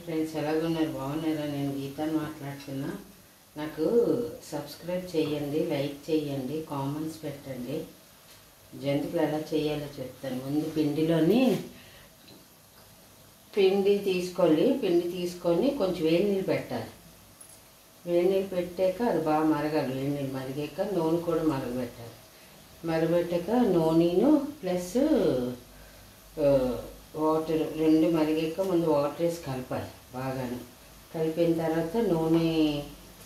Friends, ఎలాగున్నారు? బాగున్నారా? నేను గీతాన్ని మాట్లాడుతున్నా. నాకు సబ్స్క్రైబ్ చేయండి, లైక్ చేయండి, కామెంట్స్ పెట్టండి. జంతువులు ఎలా చేయాలో చెప్తాను. ముందు పిండి తీసుకొని కొంచెం వేడి నీళ్ళు పెట్టాలి. వేడి నీళ్ళు పెట్టాక అది బాగా మరగాలి. వేడి నీళ్ళు మరిగాక నూనె కూడా మరగబెట్టాలి. మరగబెట్టాక నూనెను ప్లస్ వాటర్ రెండు మరిగాక ముందు వాటర్ వేసి కలపాలి. బాగాను కలిపిన తర్వాత నూనె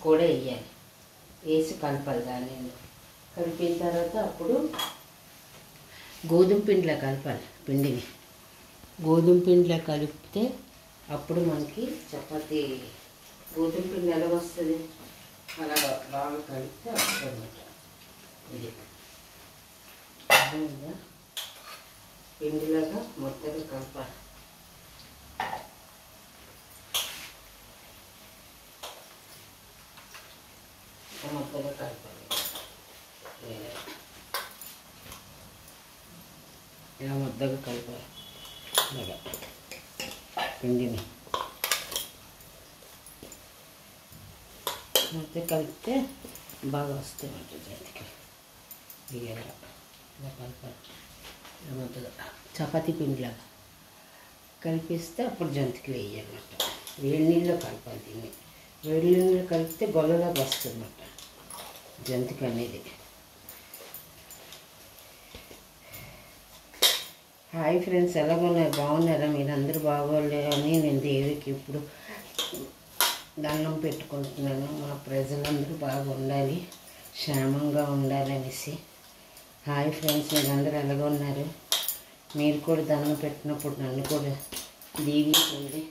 కూడా వేసి కలపాలి. దాన్ని కలిపిన తర్వాత అప్పుడు గోధుమ పిండిలో కలపాలి. గోధుమ పిండిలో కలిపితే అప్పుడు మనకి చపాతీ గోధుమ పిండి ఎలా వస్తుంది, అలా బాగా కలిపితే వస్తుంది అన్నమాట. ఇది అర్థమైందా? పిండిలాగా మొత్తగా కలపాలి. మొత్తగా కలపాలి. ఇలా ముద్దగా కలపాలి. ఇలాగా పిండిని ముద్ద కలిపితే బాగా వస్తాయి జంతికలు. ఇలా కలపాలి. ముద్దగా చపాతీ పిండిలాగా కలిపిస్తే అప్పుడు జంతికలు వేయాలన్నమాట. వేడి నీళ్ళలో కలపాలి. దీన్ని వేడి నీళ్ళలో కలిపితే గొల్లలాగా వస్తుంది అన్నమాట జంతిక అనేది. హాయ్ ఫ్రెండ్స్, ఎలాగున్నారు? బాగున్నారా? మీరు అందరూ బాగోలే అని నేను దేవికి ఇప్పుడు దండం పెట్టుకుంటున్నాను. మా ప్రజలందరూ బాగా ఉండాలి, క్షేమంగా ఉండాలనేసి. హాయ్ ఫ్రెండ్స్, మీరు అందరూ ఎలాగ ఉన్నారు? మీరు కూడా దండం పెట్టినప్పుడు నన్ను కూడా దీవించండి.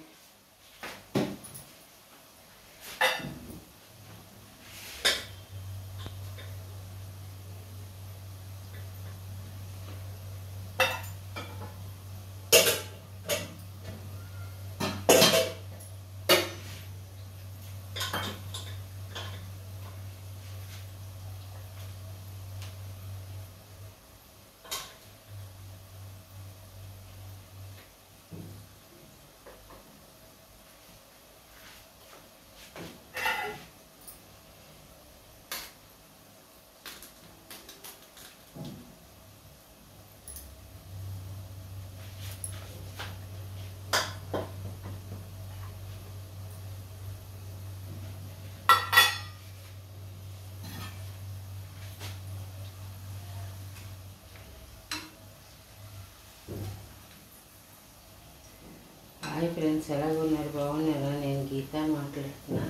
హాయ్ ఫ్రెండ్స్, ఎలాగున్నారు? బాగున్నారా? నేను గీత మాట్లాడుతున్నా.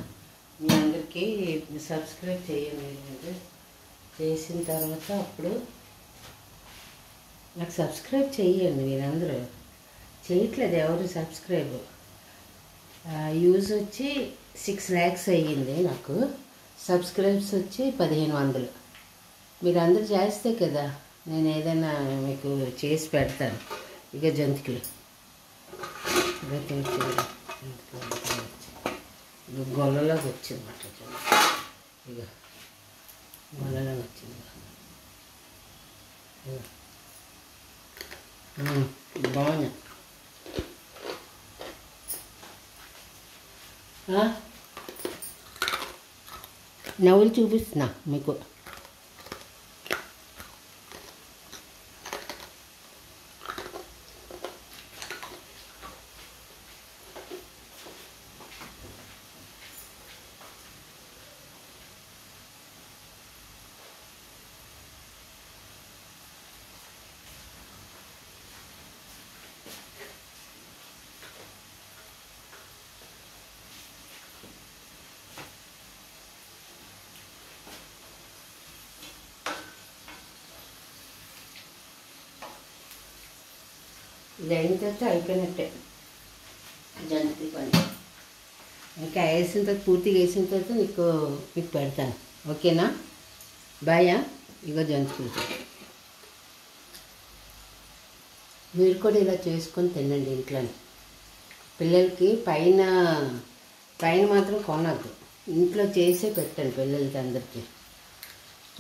మీ అందరికీ సబ్స్క్రైబ్ చేయండి. చేసిన తర్వాత అప్పుడు నాకు సబ్స్క్రైబ్ చేయండి. మీరందరూ చేయట్లేదు ఎవరు సబ్స్క్రైబ్. యూజ్ వచ్చి 6 lakhs అయ్యింది. నాకు సబ్స్క్రైబ్స్ వచ్చి 1500. మీరు అందరూ చేస్తే కదా నేను ఏదైనా మీకు చేసి పెడతాను. ఇక జంతికలు గొల్లలాగా వచ్చిందన్నమాట. ఇక గొల్లలాగా వచ్చింది. బాగుంది. నవ్వులు చూపిస్తున్నా మీకు. ఇది అయిన తర్వాత అయిపోయినట్టే జంతికల పని. ఇంకా వేసిన తర్వాత పూర్తిగా వేసిన తర్వాత మీకు పెడతాను. ఓకేనా? బాయా. ఇగో జంతికలు మీరు కూడా ఇలా చేసుకొని తినండి ఇంట్లోనే. పిల్లలకి పైన మాత్రం కొనద్దు, ఇంట్లో చేసే పెట్టండి పిల్లలకి అందరికీ.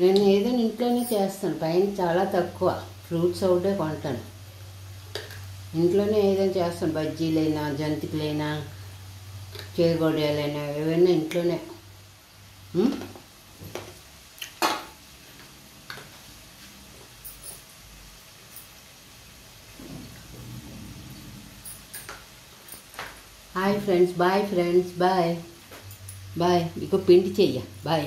నేను ఏదైనా ఇంట్లోనే చేస్తాను. పైన చాలా తక్కువ, ఫ్రూట్స్ ఒకటే కొంటాను. ఇంట్లోనే ఏదైనా చేస్తాను. బజ్జీలైనా జంతికలైనా చేరుగొడియాలైనా ఏవైనా ఇంట్లోనే. Hi friends, bye friends, bye bye. ఇక పిండి చెయ్య బాయ్.